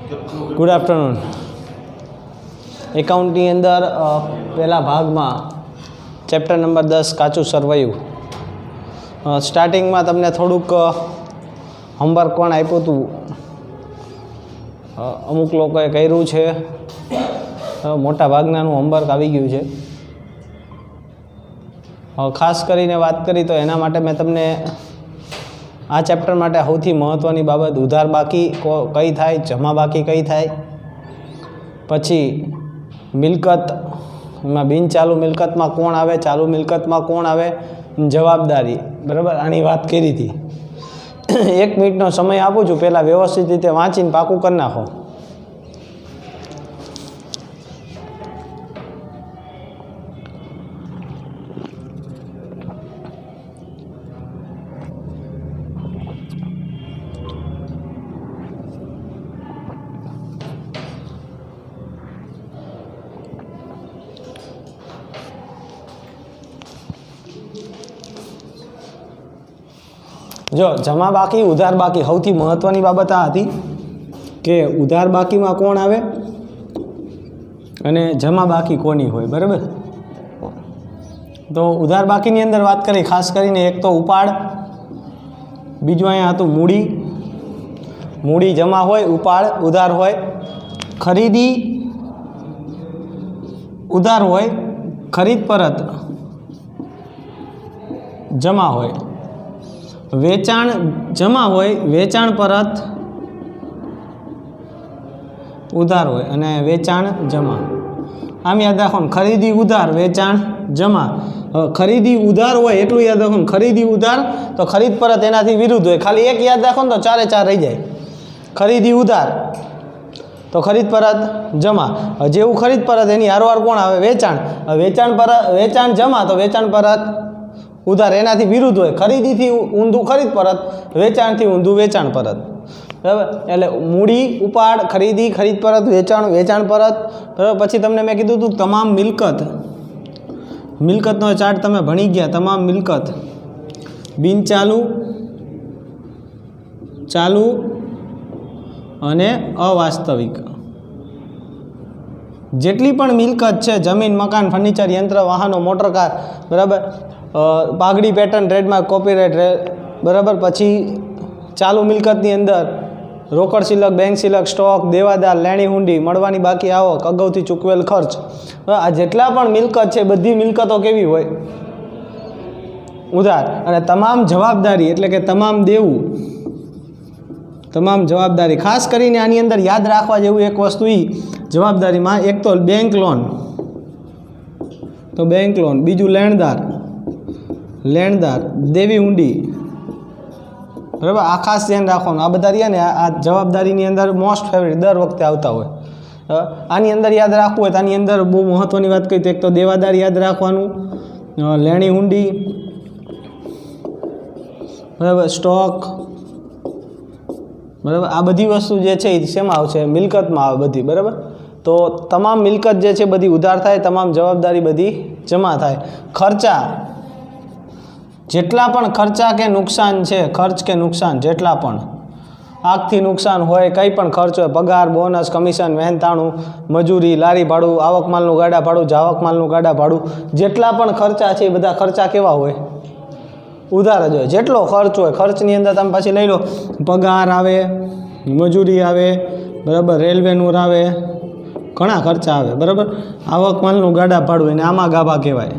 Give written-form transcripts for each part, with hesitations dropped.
Good afternoon. એકાઉન્ટની અંદર પહેલા ભાગમાં ચેપ્ટર નંબર 10 કાચું સરવૈયું. સ્ટાર્ટિંગમાં તમને થોડુંક હોમવર્ક પણ આપ્યું હતું, અમુક લોકોએ કર્યું છે, મોટા ભાગનાનું હોમવર્ક આવી ગયું છે. ખાસ કરીને વાત કરી તો એના માટે મેં તમને આ ચેપ્ટર માટે સૌથી મહત્ત્વની બાબત ઉધાર બાકી કઈ થાય, જમા બાકી કઈ થાય, પછી મિલકત, એમાં બિન ચાલુ મિલકતમાં કોણ આવે, ચાલુ મિલકતમાં કોણ આવે, જવાબદારી, બરાબર, આની વાત કરી હતી. 1 મિનિટનો સમય આપું છું, પહેલાં વ્યવસ્થિત રીતે વાંચીને પાકું કરી નાખો. જો જમા બાકી, ઉધાર બાકી, સૌથી મહત્ત્વની બાબત આ હતી કે ઉધાર બાકીમાં કોણ આવે અને જમા બાકી કોની હોય, બરાબર. તો ઉધાર બાકીની અંદર વાત કરી, ખાસ કરીને એક તો ઉપાડ, બીજું અહીંયા હતું મૂડી. મૂડી જમા હોય, ઉપાડ ઉધાર હોય. ખરીદી ઉધાર હોય, ખરીદ પરત જમા હોય. વેચાણ જમા હોય, વેચાણ પરત ઉધાર હોય, અને વેચાણ જમા. આમ યાદ રાખો ને, ખરીદી ઉધાર, વેચાણ જમા. ખરીદી ઉધાર હોય એટલું યાદ રાખો ને, ખરીદી ઉધાર તો ખરીદ પરત એનાથી વિરુદ્ધ હોય. ખાલી એક યાદ રાખો ને તો 4 રહી જાય. ખરીદી ઉધાર તો ખરીદ પરત જમા. જેવું ખરીદ પરત એની હારવાર કોણ આવે? વેચાણ. વેચાણ પરત, વેચાણ જમા તો વેચાણ પરત ઉધાર એનાથી વિરુદ્ધ હોય. ખરીદીથી ઊંધું ખરીદ પરત, વેચાણથી ઊંધું વેચાણ પરત, બરાબર. એટલે મૂડી, ઉપાડ, ખરીદી, ખરીદ પરત, વેચાણ, વેચાણ પરત, બરાબર. પછી તમને મેં કીધું હતું તમામ મિલકત, મિલકતનો ચાર્ટ તમે ભણી ગયા. તમામ મિલકત, બિનચાલુ, ચાલુ અને અવાસ્તવિક. જેટલી પણ મિલકત છે, જમીન, મકાન, ફર્નિચર, યંત્ર, વાહનો, મોટરકાર, બરાબર, પાઘડી, પેટર્ન, ટ્રેડમાર્ક, કોપીરાઇટ, બરાબર. પછી ચાલુ મિલકતની અંદર રોકડ શિલક, બેંક શિલક, સ્ટોક, દેવાદાર, લેણી હુંડી, મળવાની બાકી આવક, અગાઉથી ચૂકવેલ ખર્ચ. આ જેટલા પણ મિલકત છે બધી મિલકતો કેવી હોય? ઉધાર. અને તમામ જવાબદારી એટલે કે તમામ દેવું, તમામ જવાબદારી. ખાસ કરીને આની અંદર યાદ રાખવા જેવું એક વસ્તુ જવાબદારીમાં, એક તો બેંક લોન, તો બેંક લોન. બીજું લેણદાર, લેણદાર, દેવી ઊંડી, બરાબર. આ ખાસ ધ્યાન રાખવાનું. આ બધા રહ્યા ને, આ જવાબદારીની અંદર મોસ્ટ ફેવરેટ દર વખતે આવતા હોય. આની અંદર યાદ રાખવું હોય તો આની અંદર બહુ મહત્ત્વની વાત કહી તો એક તો દેવાદાર યાદ રાખવાનું, લેણી ઊંડી, બરાબર, સ્ટોક, બરાબર. આ બધી વસ્તુ જે છે એ શેમાં આવશે? મિલકતમાં આવે બધી, બરાબર. તો તમામ મિલકત જે છે બધી ઉધાર થાય, તમામ જવાબદારી બધી જમા થાય. ખર્ચા, જેટલા પણ ખર્ચા કે નુકસાન છે, ખર્ચ કે નુકસાન જેટલા પણ, આગથી નુકસાન હોય, કંઈ પણ ખર્ચ હોય, પગાર, બોનસ, કમિશન, મહેનતાણું, મજૂરી, લારી ભાડું, આવક માલનું ગાડા ભાડું, જાવક માલનું ગાડા ભાડું, જેટલા પણ ખર્ચા છે એ બધા ખર્ચા કેવા હોય? ઉધાર જ હોય. જેટલો ખર્ચ હોય, ખર્ચની અંદર તમે પાછી લઈ લો, પગાર આવે, મજૂરી આવે, બરાબર, રેલવેનું આવે, ઘણા ખર્ચા આવે, બરાબર. આવક માલનું ગાડા ભાડું, એને આમાં ગાભા કહેવાય.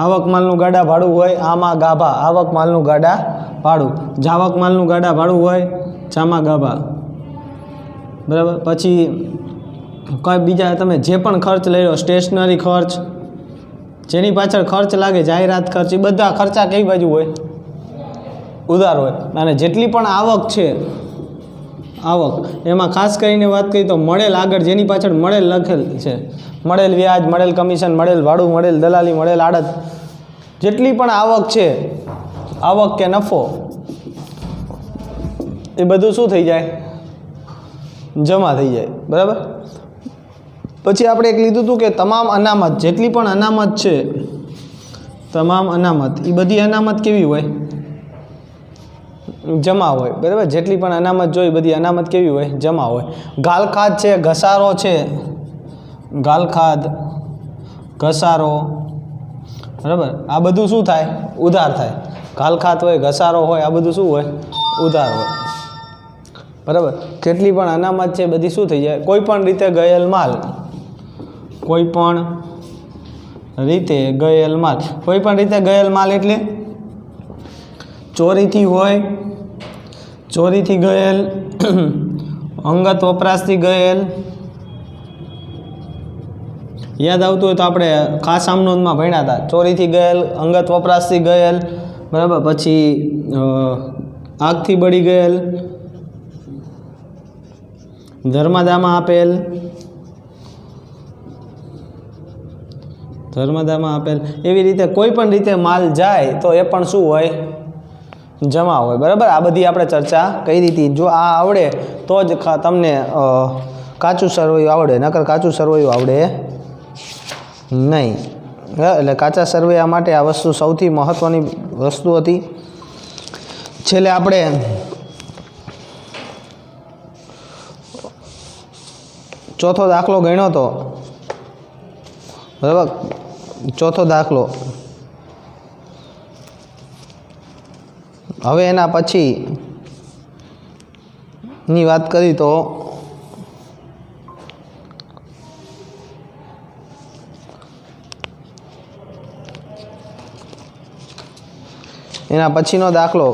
આવક માલનું ગાડા ભાડું હોય, આમાં ગાભા, આવક માલનું ગાડા ભાડું. જાવક માલનું ગાડા ભાડું હોય, ચામાં ગાભા, બરાબર. પછી કોઈ બીજા તમે જે પણ ખર્ચ લઈ લો, સ્ટેશનરી ખર્ચ, જેની પાછળ ખર્ચ લાગે, જાહેરાત ખર્ચ, એ બધા ખર્ચા કઈ બાજુ હોય? ઉધાર હોય. અને જેટલી પણ આવક છે, આવક, એમાં ખાસ કરીને વાત કરી તો મળેલ, આગળ જેની પાછળ મળેલ લખેલ છે, મળેલ વ્યાજ, મળેલ કમિશન, મળેલ ભાડું, મળેલ દલાલી, મળેલ આડત, જેટલી પણ આવક છે, આવક કે નફો, એ બધું શું થઈ જાય? જમા થઈ જાય, બરાબર. પછી આપણે એક લીધું હતું કે તમામ અનામત, જેટલી પણ અનામત છે, તમામ અનામત, એ બધી અનામત કેવી હોય? જમા હોય, બરાબર. જેટલી પણ અનામત જોઈ બધી અનામત કેવી હોય? જમા હોય. ગાલખાદ છે, ઘસારો છે, ગાલખાદ, ઘસારો, બરાબર. આ બધું શું થાય? ઉધાર થાય. ગાલખાદ હોય, ઘસારો હોય, આ બધું શું હોય? ઉધાર હોય, બરાબર. જેટલી પણ અનામત છે બધી શું થઈ જાય? કોઈ પણ રીતે ગયેલ માલ, કોઈ પણ રીતે ગયેલ માલ. કોઈ પણ રીતે ગયેલ માલ એટલે ચોરીથી હોય, ચોરીથી ગયેલ, અંગત વપરાશથી ગયેલ. યાદ આવતું હોય તો આપણે ખાસ આમનોંધમાં ભણ્યા હતા. ચોરીથી ગયેલ, અંગત વપરાશથી ગયેલ, બરાબર. પછી આગથી બળી ગયેલ, ધર્મદામાં આપેલ, ધર્મદામાં આપેલ. એવી રીતે કોઈ પણ રીતે માલ જાય તો એ પણ શું હોય? જમા હોય, બરાબર. આ બધી આપણે ચર્ચા કરી હતી. જો આ આવડે તો જ તમને કાચું સરવૈયું આવડે, નકર કાચું સરવૈયું આવડે નહીં. એટલે કાચા સરવૈયા માટે આ વસ્તુ સૌથી મહત્ત્વની વસ્તુ હતી. છેલ્લે આપણે ચોથો દાખલો ગણ્યો હતો, બરાબર. ચોથો દાખલો. હવે એના પછી ની વાત કરી તો એના પછીનો દાખલો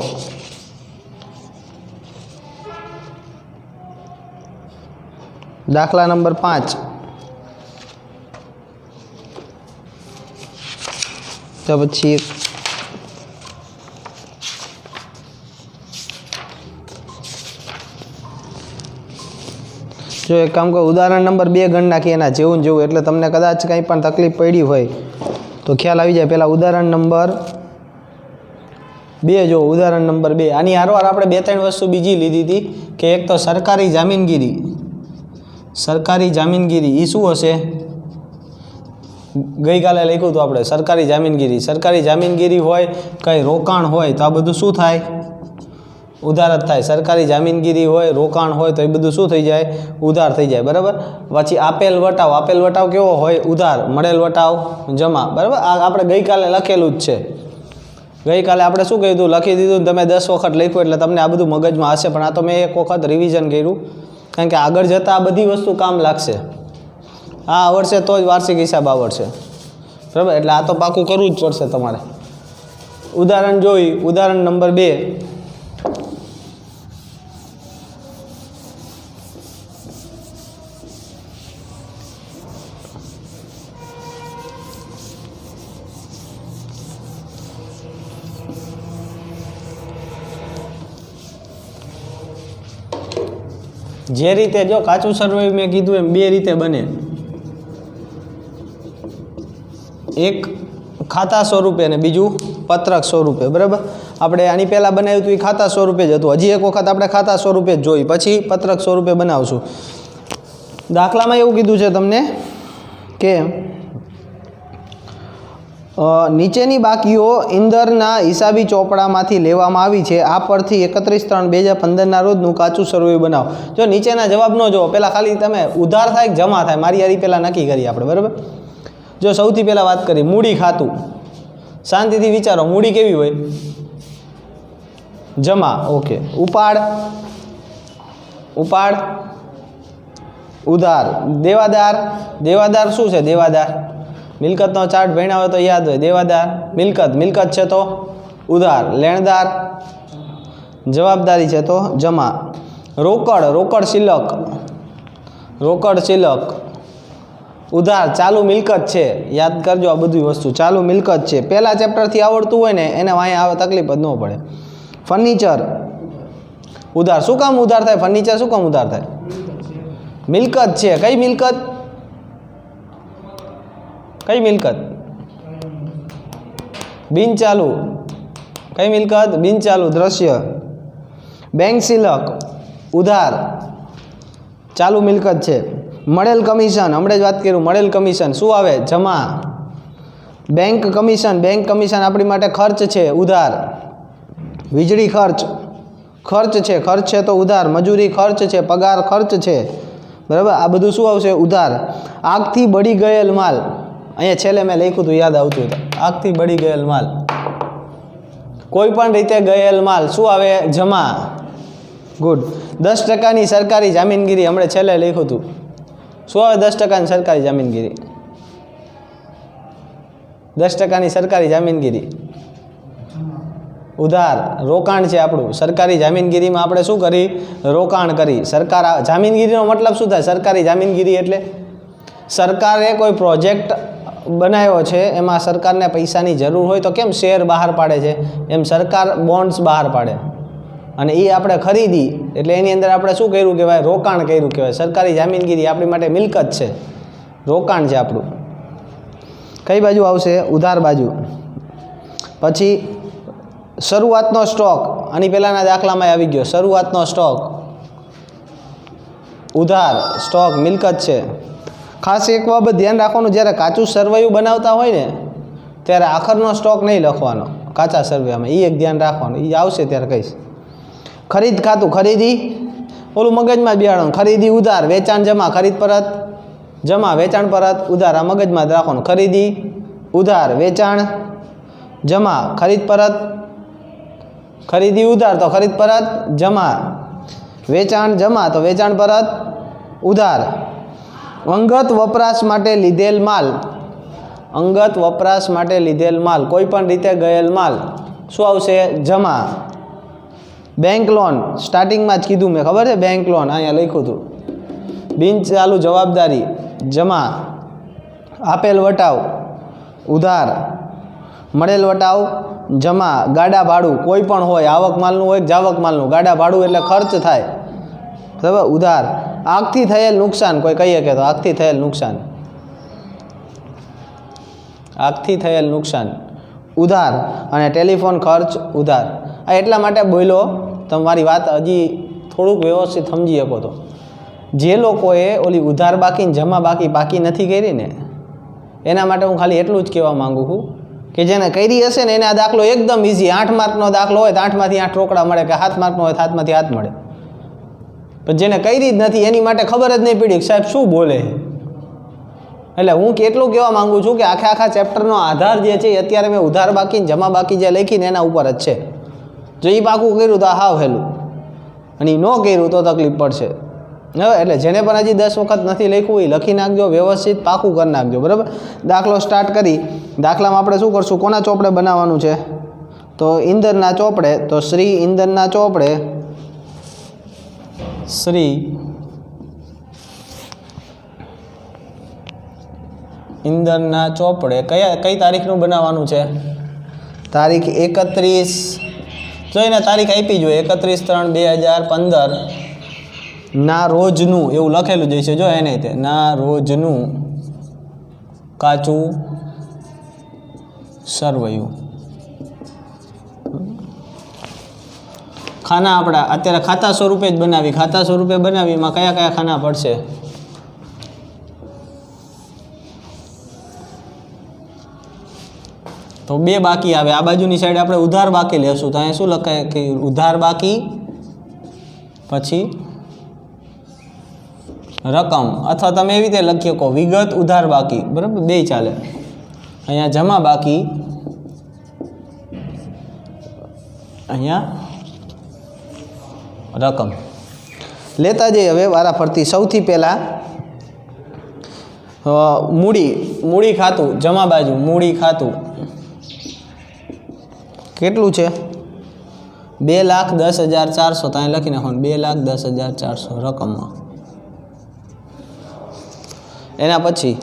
દાખલા નંબર 5. તો પછી જો એક કામ કરો, ઉદાહરણ નંબર 2 ગણ નાખીએ એના જેવું જેવું, એટલે તમને કદાચ કંઈ પણ તકલીફ પડી હોય તો ખ્યાલ આવી જાય. પહેલાં ઉદાહરણ નંબર 2 જો, ઉદાહરણ નંબર 2. આની હારવાર આપણે 2-3 વસ્તુ બીજી લીધી હતી કે એક તો સરકારી જામીનગીરી. સરકારી જામીનગીરી એ શું હશે? ગઈકાલે લખ્યું હતું આપણે સરકારી જામીનગીરી. સરકારી જામીનગીરી હોય, કંઈ રોકાણ હોય તો આ બધું શું થાય? ઉધાર જ થાય. સરકારી જામીનગીરી હોય, રોકાણ હોય તો એ બધું શું થઈ જાય? ઉધાર થઈ જાય, બરાબર. પછી આપેલ વટાવ. આપેલ વટાવ કેવો હોય? ઉધાર. મળેલ વટાવ જમા, બરાબર. આ આપણે ગઈકાલે લખેલું જ છે. ગઈકાલે આપણે શું કહ્યું હતું? લખી દીધું. તમે 10 વખત લખ્યું એટલે તમને આ બધું મગજમાં હશે, પણ આ તો મેં એક વખત રિવિઝન કર્યું, કારણ કે આગળ જતાં આ બધી વસ્તુ કામ લાગશે. આ આવડશે તો જ વાર્ષિક હિસાબ આવડશે, બરાબર. એટલે આ તો પાકું કરવું જ પડશે તમારે. ઉદાહરણ જોઈ, ઉદાહરણ નંબર 2. જે રીતે જો કાચું સરવૈયું મેં કીધું એમ 2 રીતે બને. એક ખાતા સ્વરૂપે અને બીજું પત્રક સ્વરૂપે, બરાબર. આપણે આની પહેલાં બનાવ્યું હતું એ ખાતા સ્વરૂપે જ હતું. હજી એક વખત આપણે ખાતા સ્વરૂપે જ જોઈ, પછી પત્રક સ્વરૂપે બનાવશું. દાખલામાં એવું કીધું છે તમને કે નીચેની બાકીઓ ઇન્દરના હિસાબી ચોપડામાંથી લેવામાં આવી છે. આ પરથી 31/3/2015ના રોજનું કાચું સરવૈયું બનાવો. જો નીચેના જવાબ ન જો, પહેલાં ખાલી તમે ઉધાર થાય કે જમા થાય મારી યારી પહેલાં નક્કી કરીએ આપણે, બરાબર. જો સૌથી પહેલાં વાત કરી મૂડી ખાતું. શાંતિથી વિચારો, મૂડી કેવી હોય? જમા, ઓકે. ઉપાડ, ઉપાડ, ઉધાર. દેવાદાર. દેવાદાર શું છે? દેવાદાર મિલકતનો ચાર્ટ ભણ્યા હોય તો યાદ હોય. દેવાદાર મિલકત, મિલકત છે તો ઉધાર. લેણદાર જવાબદારી છે તો જમા. રોકડ, રોકડ શિલક, રોકડ શિલક. ઉધાર ચાલુ મિલકત છે. યાદ કરજો આ બધી વસ્તુ ચાલુ મિલકત છે. પહેલા ચેપ્ટરથી આવડતું હોય ને એને અહીંયા આવે તકલીફ જ ન પડે. ફર્નિચર ઉધાર. શું કામ ઉધાર થાય? ફર્નિચર શું કામ ઉધાર થાય? મિલકત છે. કઈ મિલકત? કઈ મિલકત? બિનચાલુ. કઈ મિલકત? બિનચાલુ દ્રશ્ય. બેંક શિલક ઉધાર ચાલુ મિલકત છે. મળેલ કમિશન, હમણાં જ વાત કર્યું, મળેલ કમિશન શું આવે? જમા. બેંક કમિશન, બેંક કમિશન આપણી માટે ખર્ચ છે, ઉધાર. વીજળી ખર્ચ, ખર્ચ છે, ખર્ચ છે તો ઉધાર, મજૂરી ખર્ચ છે, પગાર ખર્ચ છે, બરાબર, આ બધું શું આવશે? ઉધાર. આગથી બળી ગયેલ માલ, અહીંયા છેલ્લે મેં લખ્યું હતું, યાદ આવતું હતું, આગથી બળી ગયેલ માલ, કોઈ પણ રીતે ગયેલ માલ શું આવે? જમા. ગુડ. 10%ની સરકારી જામીનગીરી, હમણાં છેલ્લે લખ્યું હતું, શું આવે? 10%ની સરકારી જામીનગીરી, 10%ની સરકારી જામીનગીરી, ઉધાર. રોકાણ છે આપણું. સરકારી જામીનગીરીમાં આપણે શું કરી? રોકાણ કરી. સરકાર જામીનગીરીનો મતલબ શું થાય? સરકારી જામીનગીરી એટલે સરકારે કોઈ પ્રોજેક્ટ બનાવ્યો છે, એમાં સરકારને પૈસાની જરૂર હોય તો કેમ શેર બહાર પાડે છે, એમ સરકાર બોન્ડ્સ બહાર પાડે, અને એ આપણે ખરીદી, એટલે એની અંદર આપણે શું કર્યું કહેવાય? રોકાણ કર્યું કહેવાય. સરકારી જામીનગીરી આપણી માટે મિલકત છે, રોકાણ છે આપણું. કઈ બાજુ આવશે? ઉધાર બાજુ. પછી શરૂઆતનો સ્ટોક, આની પહેલાંના દાખલામાં આવી ગયો. શરૂઆતનો સ્ટોક, ઉધાર. સ્ટોક મિલકત છે. ખાસ એક બાબત ધ્યાન રાખવાનું, જ્યારે કાચું સરવૈયું બનાવતા હોય ને ત્યારે આખરનો સ્ટોક નહીં લખવાનો કાચા સરવૈયામાં, એ એક ધ્યાન રાખવાનું, એ આવશે ત્યારે કહીશ. ખરીદ ખાતું, ખરીદી, ઓલું મગજમાં જ બેહાડવાનું. ખરીદી ઉધાર, વેચાણ જમા, ખરીદ પરત જમા, વેચાણ પરત ઉધાર, આ મગજમાં જ રાખવાનું. ખરીદી ઉધાર, વેચાણ જમા, ખરીદ પરત, ખરીદી ઉધાર તો ખરીદ પરત જમા, વેચાણ જમા તો વેચાણ પરત ઉધાર. અંગત વપરાશ માટે લીધેલ માલ, અંગત વપરાશ માટે લીધેલ માલ, કોઈ પણ રીતે ગયેલ માલ શું આવશે? જમા. બેંક લોન, સ્ટાર્ટિંગમાં જ કીધું મેં, ખબર છે? બેંક લોન અહીંયા લખ્યું હતું. બિન ચાલુ જવાબદારી, જમા. આપેલ વટાવ, ઉધાર. મળેલ વટાવ, જમા. ગાડા ભાડું, કોઈ પણ હોય, આવક માલનું હોય, જાવક માલનું. ગાડા ભાડું એટલે ખર્ચ થાય, બરાબર, ઉધાર. આગથી થયેલ નુકસાન, કોઈ કહીએ કે તો આગથી થયેલ નુકસાન, આગથી થયેલ નુકસાન, ઉધાર. અને ટેલિફોન ખર્ચ, ઉધાર. આ એટલા માટે બોલ્યો, તમારી વાત હજી થોડુંક વ્યવસ્થિત સમજી શકો તો, જે લોકોએ ઓલી ઉધાર બાકી ને જમા બાકી નથી કરી ને, એના માટે હું ખાલી એટલું જ કહેવા માગું છું કે જેને કરી હશે ને એને આ દાખલો એકદમ ઇઝી. 8 માર્કનો દાખલો હોય તો 8માંથી 8 રોકડા મળે, કે 7 માર્કનો હોય તો 7માંથી 7 મળે. પણ જેને કરી જ નથી એની માટે ખબર જ નહીં પડી કે સાહેબ શું બોલે. એટલે હું કેટલું કહેવા માગું છું કે આખા ચેપ્ટરનો આધાર જે છે એ અત્યારે મેં ઉધાર બાકી જમા બાકી જે લખીને એના ઉપર જ છે. જો એ પાકું કર્યું તો હાવ હેલું, અને ન કર્યું તો તકલીફ પડશે. હવે એટલે જેને પણ હજી 10 વખત નથી લખ્યું એ લખી નાખજો, વ્યવસ્થિત પાકું કરી નાખજો, બરાબર. દાખલો સ્ટાર્ટ કરી. દાખલામાં આપણે શું કરશું? કોના ચોપડે બનાવવાનું છે? તો ઇંદરના ચોપડે. તો શ્રી ઇંદરના ચોપડે, શ્રી ઇંદરના ચોપડે કઈ તારીખનું બનાવવાનું છે? તારીખ 31, જોઈને તારીખ આપી જોઈએ, 31/3/2015 ના રોજનું એવું લખેલું જ છે, જો એને તે ના રોજનું કાચું સરવૈયું. ખાના આપણા અત્યારે ખાતા સ્વરૂપે જ બનાવી, ખાતા સ્વરૂપે બનાવી, એમાં કયા કયા ખાના પડશે? તો 2 બાકી આવે. આ બાજુની સાઈડ આપણે ઉધાર બાકી લેશું, તો અહીંયા શું લખાય કે ઉધાર બાકી પછી રકમ, અથવા તમે એવી રીતે લખી શકો વિગત ઉધાર બાકી, બરાબર, 2 ચાલે. અહીંયા જમા બાકી, અહીંયા રકમ. લેતા જઈએ હવે વારા ફરતી. સૌથી પહેલાં મૂડી ખાતું, જમા બાજુ મૂડી ખાતું કેટલું છે? 2,10,400. ત્યાં લખી નાખવાનું 2,10,400 રકમમાં. એના પછી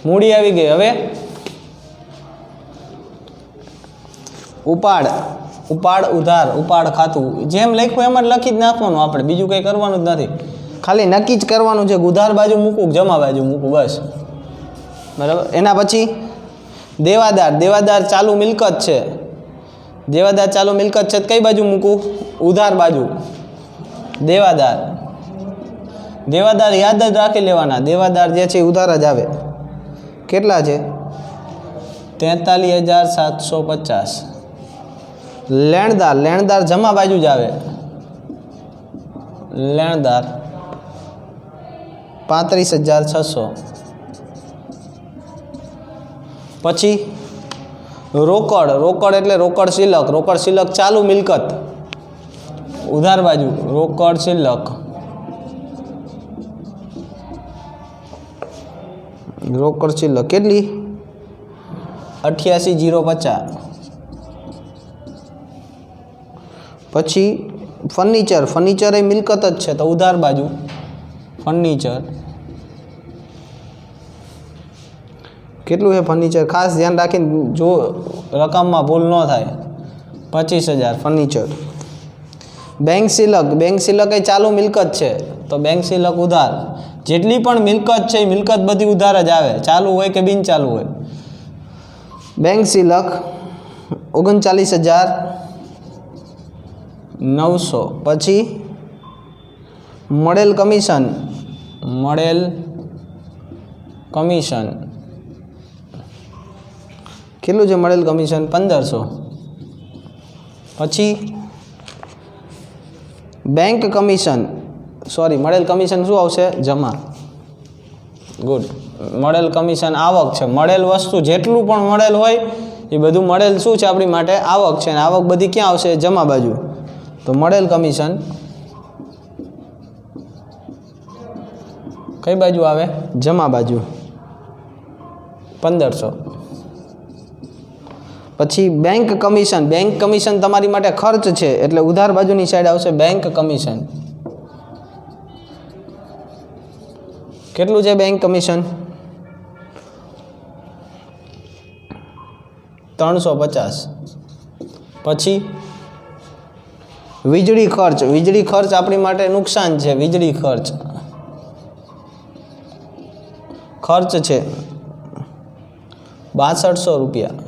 મૂડી આવી ગઈ. હવે ઉપાડ ઉધાર, ઉપાડ ખાતું, જેમ લખ્યું એમ જ લખી જ નાખવાનું આપણે, બીજું કંઈ કરવાનું જ નથી. ખાલી નક્કી જ કરવાનું છે ઉધાર બાજુ મૂકું જમા બાજુ મૂકું, બસ, બરાબર. એના પછી દેવાદાર ચાલુ મિલકત છે. દેવાદાર ચાલુ મિલકત છે કઈ બાજુ મૂકું? ઉધાર બાજુ. દેવાદાર, દેવાદાર યાદ જ રાખી લેવાના. દેવાદાર જે છે ઉધાર જ આવે. કેટલા છે? 43,750. લેણદાર, લેણદાર જમા બાજુ જ આવે. લેણદાર 35,600. પછી રોકડ, રોકડ એટલે રોકડ શિલક. રોકડ શિલક ચાલુ મિલકત ઉધાર બાજુ. રોકડ શિલક, રોકડ શિલક કેટલી? 88,050. પછી ફર્નિચર, ફર્નિચર એ મિલકત જ છે તો ઉધાર બાજુ. ફર્નિચર કેટલું છે? ફર્નિચર ખાસ ધ્યાન રાખીને જો રકમમાં ભૂલ ન થાય. 25,000 ફર્નિચર. બેંક શિલક, બેંક શિલક એ ચાલુ મિલકત છે તો બેંક શિલક ઉધાર. જેટલી પણ મિલકત છે એ મિલકત બધી ઉધાર જ આવે, ચાલુ હોય કે બિન ચાલુ હોય. બેંક શિલક 39,900. પછી મળેલ કમિશન, મળેલ કમિશન કેટલું છે? મળેલ કમિશન 1,500. પછી બેંક કમિશન, સોરી મળેલ કમિશન શું આવશે? જમા. ગુડ. મળેલ કમિશન આવક છે. મળેલ વસ્તુ જેટલું પણ મળેલ હોય એ બધું મળેલ શું છે આપણી માટે? આવક છે. અને આવક બધી ક્યાં આવશે? જમા બાજુ. તો મળેલ કમિશન કઈ બાજુ આવે? જમા બાજુ. 1,500. પછી બેંક કમિશન, બેંક કમિશન તમારી માટે ખર્ચ છે એટલે ઉધાર બાજુની સાઈડ આવશે બેંક કમિશન. કેટલું છે બેંક કમિશન? 350. પછી વીજળી ખર્ચ, વીજળી ખર્ચ આપણી માટે નુકસાન છે. વીજળી ખર્ચ, ખર્ચ છે 6200 રૂપિયા.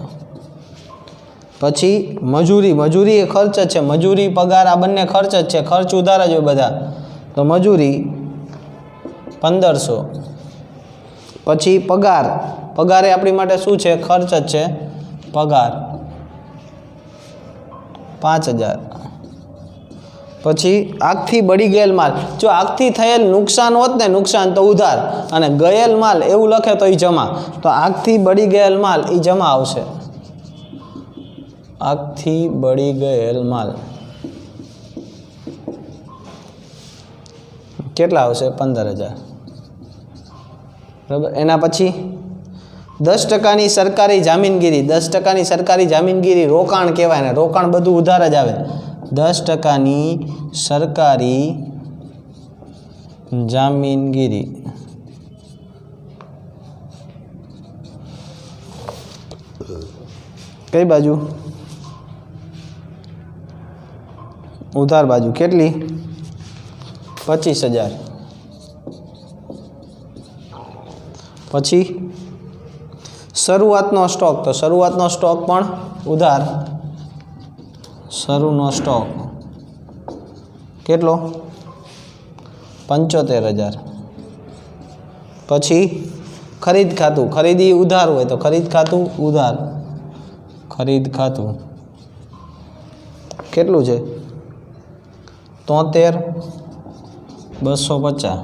પછી મજૂરી, મજૂરી એ ખર્ચ જ છે. મજૂરી પગાર આ બંને ખર્ચ જ છે, ખર્ચ ઉધાર જ હોય બધા તો મજૂરી 1500. પછી પગાર, પગાર એ આપણી માટે શું છે? ખર્ચ જ છે. પગાર 5000. પછી આગથી બળી ગયેલ માલ, જો આગથી થયેલ નુકસાન હોત ને નુકસાન તો ઉધાર, અને ગયેલ માલ એવું લખે તો એ જમા. તો આગથી બળી ગયેલ માલ એ જમા આવશે. આગથી બળી ગયેલ માલ કેટલા આવશે? 15,000. બરાબર. એના પછી 10% સરકારી જામીનગીરી, 10% સરકારી જામીનગીરી રોકાણ કહેવાય ને. રોકાણ બધું ઉધાર જ આવે. 10% સરકારી જામીનગીરી કઈ બાજુ? ઉધાર બાજુ. કેટલી? 25,000. પછી શરૂઆતનો સ્ટોક, તો શરૂઆતનો સ્ટોક પણ ઉધાર. શરૂનો સ્ટોક કેટલો? 75,000. પછી ખરીદ ખાતું, ખરીદી ઉધાર હોય તો ખરીદ ખાતું ઉધાર. ખરીદ ખાતું કેટલું છે? 73,250.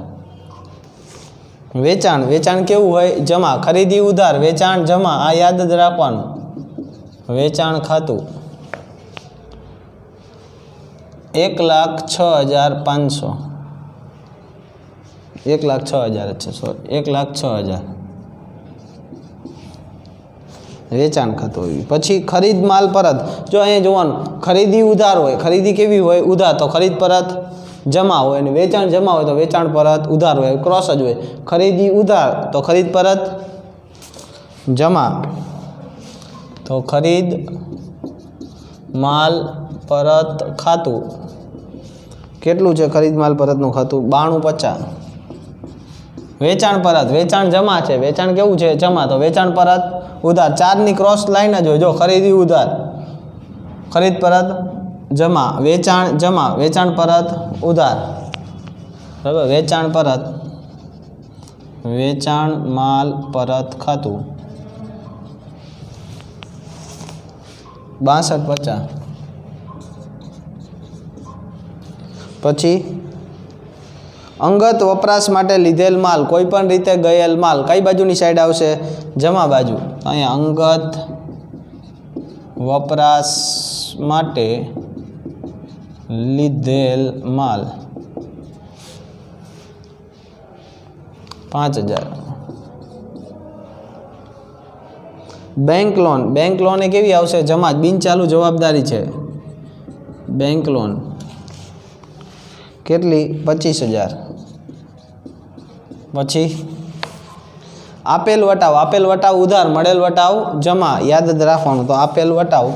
વેચાણ, વેચાણ કેવું હોય? જમા. ખરીદી ઉધાર, વેચાણ જમા. આ યાદ જ રાખવાનું. વેચાણ ખાતું 1,06,500. 1,06,000 જ છે, સોરી 1,06,000 વેચાણ ખાતું હોય. પછી ખરીદ માલ પરત, જો અહીંયા જોવાનું ખરીદી ઉધાર હોય, ખરીદી કેવી હોય? ઉધાર. તો ખરીદ પરત જમા હોય, અને વેચાણ જમા હોય તો વેચાણ પરત ઉધાર હોય. ક્રોસ જ હોય. ખરીદી ઉધાર તો ખરીદ પરત જમા. તો ખરીદ માલ પરત ખાતું કેટલું છે? ખરીદ માલ પરતનું ખાતું 92,50. વેચાણ પરત, વેચાણ જમા છે, વેચાણ કેવું છે? જમા. તો વેચાણ પરત ઉધાર. 4ની ક્રોસ લાઈન જ હોય. જો ખરીદી ઉધાર, ખરીદ પરત જમા, વેચાણ જમા, વેચાણ પરત ઉધાર. બરાબર. વેચાણ પરત, વેચાણ માલ પરત ખાતું 6250. પછી અંગત વપરાશ માટે લીધેલ માલ, કોઈ પણ રીતે ગયેલ માલ કઈ બાજુની સાઈડ આવશે? જમા બાજુ. અહીંયા અંગત વપરાશ માટે લીધેલ માલ 5000. બેંક લોન, બેંક લોન એ કેવી આવશે? જમા. બિનચાલુ જવાબદારી છે. બેંક લોન કેટલી? 25000. પછી આપેલ વટાવ, આપેલ વટાવ ઉધાર, મળેલ વટાવ જમા. યાદ જ રાખવાનું. તો આપેલ વટાવ,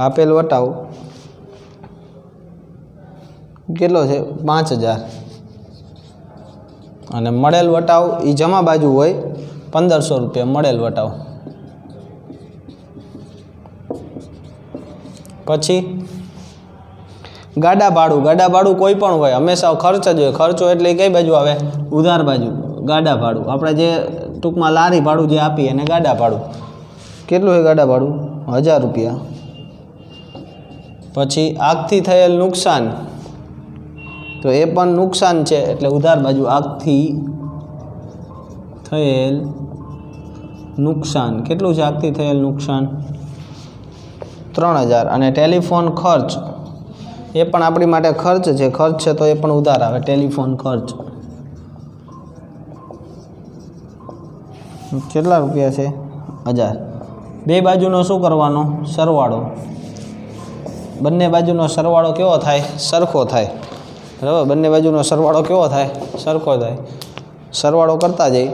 આપેલ વટાવ કેટલો છે? 5000. અને મળેલ વટાવ એ જમા બાજુ હોય 1500 રૂપિયા મળેલ વટાવ. પછી ગાડા ભાડું, ગાડા ભાડું કોઈ પણ હોય, હંમેશા ખર્ચ જ હોય. ખર્ચો એટલે કઈ બાજુ આવે? ઉધાર બાજુ. ગાડા ભાડું આપણે જે ટૂંકમાં લારી ભાડું જે આપીએ એને ગાડા ભાડું. કેટલું હોય ગાડા ભાડું? 1000 રૂપિયા. પછી આગથી થયેલ નુકસાન, તો એ પણ નુકસાન છે એટલે ઉધાર બાજુ. આગથી થયેલ નુકસાન કેટલું છે? આગથી થયેલ નુકસાન 3000. અને ટેલિફોન ખર્ચ એ પણ આપણી માટે ખર્ચ છે. ખર્ચ છે તો એ પણ ઉધાર આવે. ટેલિફોન ખર્ચ કેટલા રૂપિયા છે? 1000. બે બાજુનો શું કરવાનો? સરવાળો. બંને બાજુનો સરવાળો કેવો થાય? સરખો થાય. બરાબર. બંને બાજુનો સરવાળો કેવો થાય? સરખો થાય. સરવાળો કરતા જઈ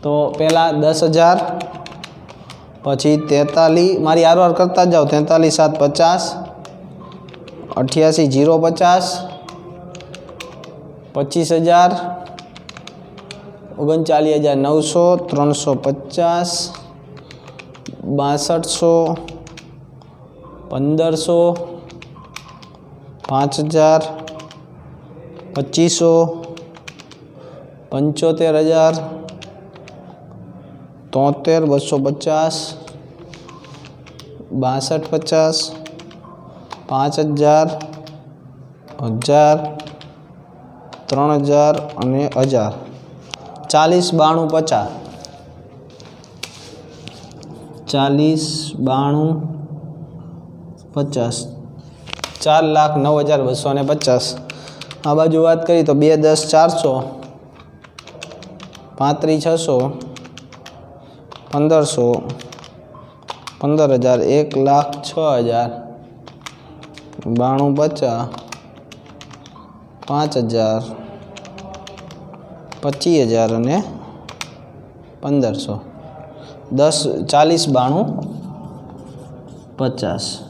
તો પહેલાં 10000, પછી 43, મારી આરવાર કરતા જ જાઓ. 43 7 50, 88 0 50, 25000, 39900, 350, 6200, 1500, 5000, 2500, 75000, 73 250, 6250, 5000, 1000, 3000 અને 1000. 40 92 50. 40 92 50, 4,09,250. આ બાજુ વાત કરી તો 2 10 400, 35 600, 1500, 15000, 1,06,000, 92 50, 5000, 25000 અને 1500. 10 40 92 50.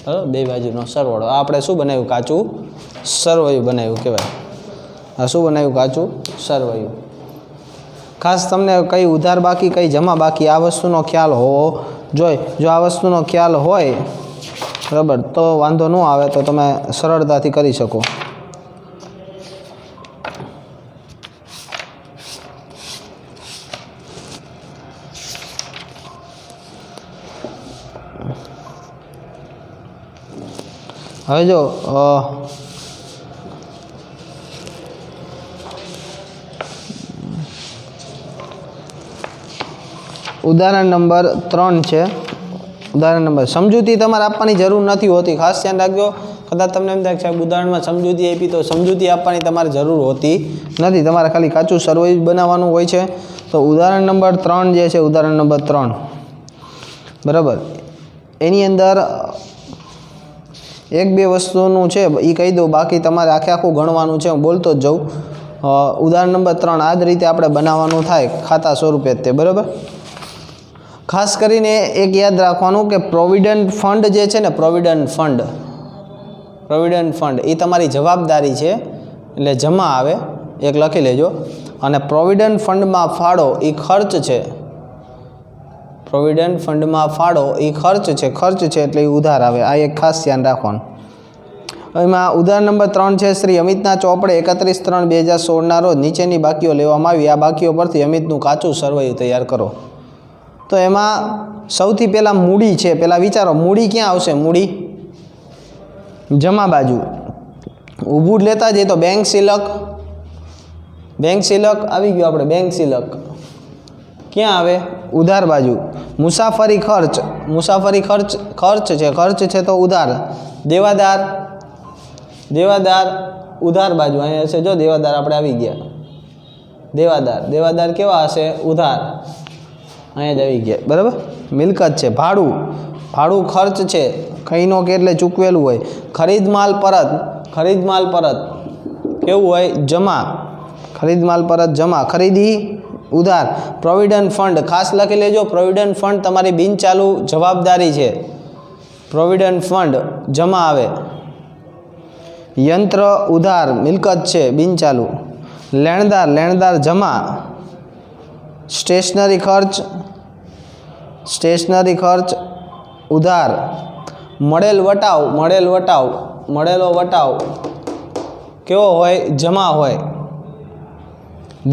બરાબર. બે બાજુનો સરવાળો. આ આપણે શું બનાવ્યું? કાચું સરવૈયું બનાવ્યું કહેવાય. આ શું બનાવ્યું? કાચું સરવૈયું. ખાસ તમને કઈ ઉધાર બાકી, કઈ જમા બાકી, આ વસ્તુનો ખ્યાલ હોવો જોઈએ. જો આ વસ્તુનો ખ્યાલ હોય બરાબર તો વાંધો ન આવે, તો તમે સરળતાથી કરી શકો. હવે જો ઉદાહરણ નંબર 3 છે. ઉદાહરણ નંબર, સમજૂતી તમારે આપવાની જરૂર નથી હોતી. ખાસ ધ્યાન રાખજો. કદાચ તમને એમ થાય કે સાહેબ ઉદાહરણમાં સમજૂતી આપી, તો સમજૂતી આપવાની તમારે જરૂર હોતી નથી. તમારે ખાલી કાચું સરવૈયું બનાવવાનું હોય છે. તો ઉદાહરણ નંબર 3 જે છે, ઉદાહરણ નંબર 3 બરાબર, એની અંદર 1-2 વસ્તુનું છે એ કહી દઉં, બાકી તમારે આખું ગણવાનું છે. હું બોલતો જ જાઉં. ઉદાહરણ નંબર 3 આ જ રીતે આપણે બનાવવાનું થાય ખાતા સ્વરૂપે જ તે. બરાબર. ખાસ કરીને એક યાદ રાખવાનું કે પ્રોવિડન્ટ ફંડ જે છે ને, પ્રોવિડન્ટ ફંડ એ તમારી જવાબદારી છે, એટલે જમા આવે, એક લખી લેજો. અને પ્રોવિડન્ટ ફંડમાં ફાળો એ ખર્ચ છે. પ્રોવિડન્ટ ફંડમાં ફાળો એ ખર્ચ છે એટલે એ ઉધાર આવે. આ એક ખાસ ધ્યાન રાખવાનું. એમાં ઉદાહરણ નંબર 3 છે, શ્રી અમિતના ચોપડે 31/3/2016ના રોજ નીચેની બાકીઓ લેવામાં આવી. આ બાકીઓ પરથી અમિતનું કાચું સરવૈયું તૈયાર કરો. તો એમાં સૌથી પહેલાં મૂડી છે. પહેલાં વિચારો મૂડી ક્યાં આવશે? મૂડી જમા બાજુ. ઊભું જ લેતા જઈએ તો બેંક સિલક આવી ગયું આપણે. બેંક સિલક ક્યાં આવે? ઉધાર બાજુ. મુસાફરી ખર્ચ છે તો ઉધાર. દેવાદાર ઉધાર બાજુ. અહીંયા હશે જો દેવાદાર આપણે આવી ગયા. દેવાદાર કેવા હશે? ઉધાર. અહીંયા જ આવી ગયા. બરાબર. મિલકત છે. ભાડું ખર્ચ છે. કઈનો કે એટલે ચૂકવેલું હોય. ખરીદ માલ પરત કેવું હોય? જમા. ખરીદ માલ પરત જમા. ખરીદી ઉધાર. પ્રોવિડન્ટ ફંડ ખાસ લખી લેજો. પ્રોવિડન્ટ ફંડ તમારી બિનચાલુ જવાબદારી છે. પ્રોવિડન્ટ ફંડ જમા આવે. યંત્ર ઉધાર મિલકત છે બિનચાલુ. લેણદાર જમા. સ્ટેશનરી ખર્ચ ઉધાર. મળેલો વટાવ કેવો હોય? જમા હોય.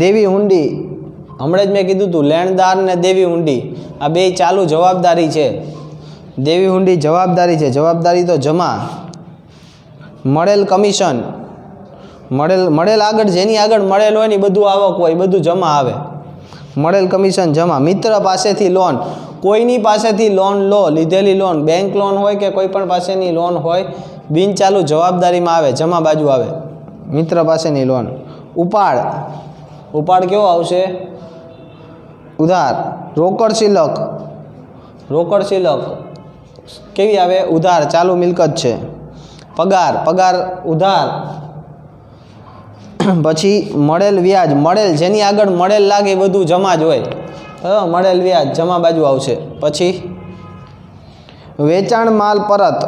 દેવી હુંડી હમણાં જ મેં કીધું હતું, લેણદાર ને દેવી હુંડી આ બે ચાલુ જવાબદારી છે. દેવી હુંડી જવાબદારી છે. જવાબદારી તો જમા. મળેલ કમિશન મળેલ આગળ જેની આગળ મળેલ હોય ને બધું આવક હોય, બધું જમા આવે. મળેલ કમિશન જમા. મિત્ર પાસેથી લોન. કોઈની પાસેથી લોન લો, લીધેલી લોન, બેંક લોન હોય કે કોઈ પણ પાસેની લોન હોય, બિનચાલુ જવાબદારીમાં આવે, જમા બાજુ આવે. મિત્ર પાસેની લોન. ઉપાડ કેવો આવશે? ઉધાર. રોકડ સિલક કેવી આવે? ઉધાર. ચાલુ મિલકત છે. પગાર ઉધાર. પછી મળેલ વ્યાજ. જેની આગળ મળેલ લાગે બધું જમા જ હોય. મળેલ વ્યાજ જમા બાજુ આવશે. પછી વેચાણ માલ પરત.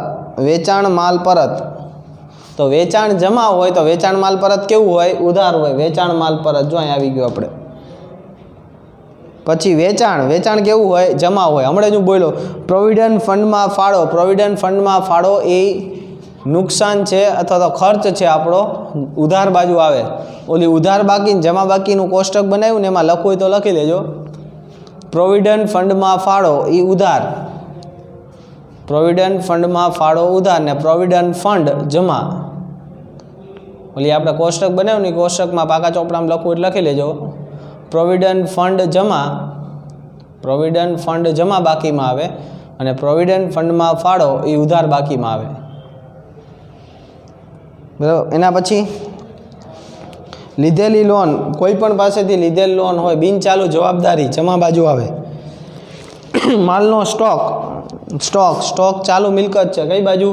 તો વેચાણ જમા હોય તો વેચાણ માલ પરત કેવું હોય? ઉધાર હોય. વેચાણ માલ પરત જો અહીં આવી ગયું આપણે. પછી વેચાણ કેવું હોય? જમા હોય. હમણાં જ હું બોલ્યો પ્રોવિડન્ટ ફંડમાં ફાળો એ નુકસાન છે અથવા તો ખર્ચ છે આપણો, ઉધાર બાજુ આવે. ઓલી ઉધાર બાકી જમા બાકીનું કોષ્ટક બનાવ્યું ને એમાં લખવું હોય તો લખી લેજો. પ્રોવિડન્ટ ફંડમાં ફાળો એ ઉધાર. ને પ્રોવિડન્ટ ફંડ જમા. ઓલી આપણે કોષ્ટક બનાવ્યું ને કોષ્ટકમાં પાકા ચોપડામાં લખવું એટલે લખી લેજો. પ્રોવિડન્ટ ફંડ જમા બાકીમાં આવે અને પ્રોવિડન્ટ ફંડમાં ફાળો એ ઉધાર બાકીમાં આવે. બરાબર. એના પછી લીધેલી લોન. કોઈ પણ પાસેથી લીધેલી લોન હોય, બિનચાલુ જવાબદારી જમા બાજુ આવે. માલનો સ્ટોક ચાલુ મિલકત છે. કઈ બાજુ?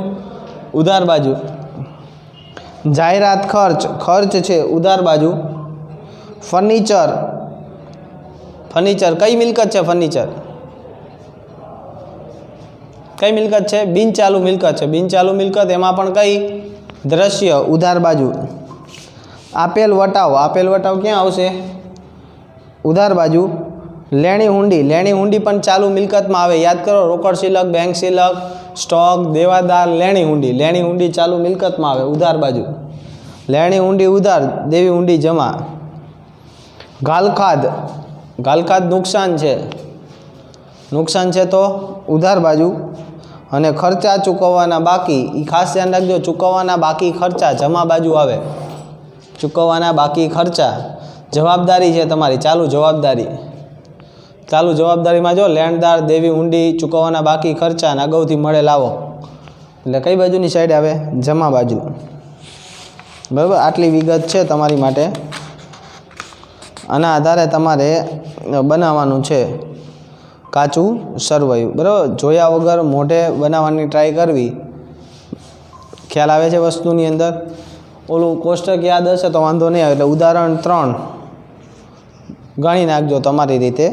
ઉધાર બાજુ. જાહેરાત ખર્ચ છે ઉધાર બાજુ. ફર્નિચર કઈ મિલકત છે? કઈ મિલકત છે? બિનચાલુ મિલકત. એમાં પણ કઈ? દ્રશ્ય ઉધાર બાજુ. આપેલ વટાવ ક્યાં આવશે? ઉધાર બાજુ. લેણી હુંડી પણ ચાલુ મિલકતમાં આવે. યાદ કરો, રોકડ સિલક, બેંક સિલક, સ્ટોક, દેવાદાર, લેણી હુંડી ચાલુ મિલકતમાં આવે, ઉધાર બાજુ. લેણી હુંડી ઉધાર, દેવી હુંડી જમા. ગાલખાદ નુકસાન છે તો ઉધાર બાજુ. અને ખર્ચા ચૂકવવાના બાકી, એ ખાસ ધ્યાન રાખજો, ચૂકવવાના બાકી ખર્ચા જમા બાજુ આવે. ચૂકવવાના બાકી ખર્ચા જવાબદારી છે તમારી, ચાલુ જવાબદારીમાં જો લેણદાર, દેવી હુંડી, ચૂકવવાના બાકી ખર્ચા અને અગાઉથી મળેલ આવક, એટલે કઈ બાજુની સાઈડ આવે? જમા બાજુ. બરાબર. આટલી વિગત છે તમારી માટે. આના આધારે તમારે બનાવવાનું છે કાચું સરવૈયું. બરાબર. જોયા વગર મોઢે બનાવવાની ટ્રાય કરવી. ખ્યાલ આવે છે વસ્તુની અંદર? ઓલું કોષ્ટક યાદ હશે તો વાંધો નહીં આવે. એટલે ઉદાહરણ 3 ગણી નાખજો તમારી રીતે.